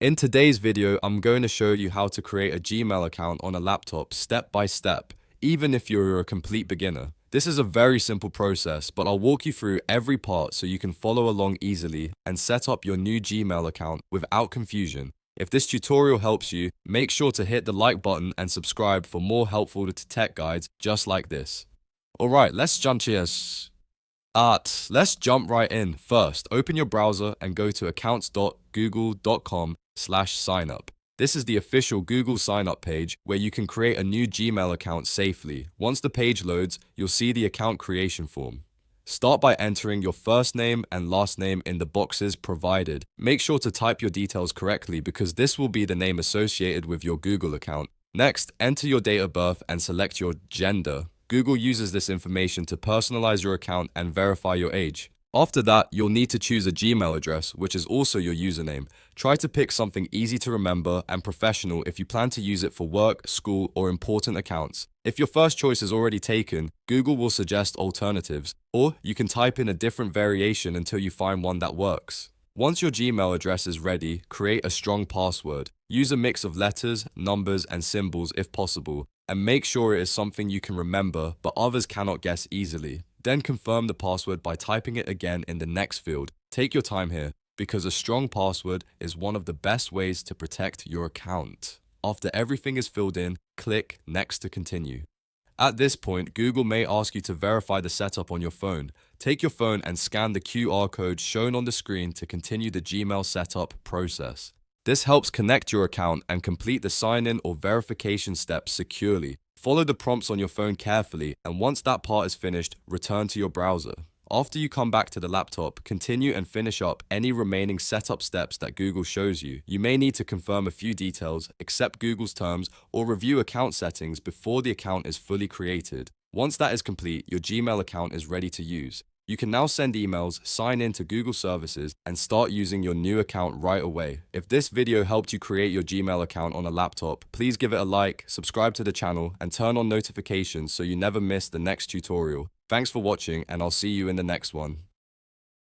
In today's video, I'm going to show you how to create a Gmail account on a laptop step by step, even if you're a complete beginner. This is a very simple process, but I'll walk you through every part so you can follow along easily and set up your new Gmail account without confusion. If this tutorial helps you, make sure to hit the like button and subscribe for more helpful tech guides just like this. Alright, let's jump right in. First, open your browser and go to accounts.google.com/signup. This is the official Google signup page where you can create a new Gmail account safely. Once the page loads, you'll see the account creation form. Start by entering your first name and last name in the boxes provided. Make sure to type your details correctly because this will be the name associated with your Google account. Next, enter your date of birth and select your gender. Google uses this information to personalize your account and verify your age. After that, you'll need to choose a Gmail address, which is also your username. Try to pick something easy to remember and professional if you plan to use it for work, school, or important accounts. If your first choice is already taken, Google will suggest alternatives, or you can type in a different variation until you find one that works. Once your Gmail address is ready, create a strong password. Use a mix of letters, numbers, and symbols if possible, and make sure it is something you can remember but others cannot guess easily. Then confirm the password by typing it again in the next field. Take your time here, because a strong password is one of the best ways to protect your account. After everything is filled in, click Next to continue. At this point, Google may ask you to verify the setup on your phone. Take your phone and scan the QR code shown on the screen to continue the Gmail setup process. This helps connect your account and complete the sign-in or verification steps securely. Follow the prompts on your phone carefully, and once that part is finished, return to your browser. After you come back to the laptop, continue and finish up any remaining setup steps that Google shows you. You may need to confirm a few details, accept Google's terms, or review account settings before the account is fully created. Once that is complete, your Gmail account is ready to use. You can now send emails, sign in to Google services, and start using your new account right away. If this video helped you create your Gmail account on a laptop, please give it a like, subscribe to the channel, and turn on notifications so you never miss the next tutorial. Thanks for watching, and I'll see you in the next one.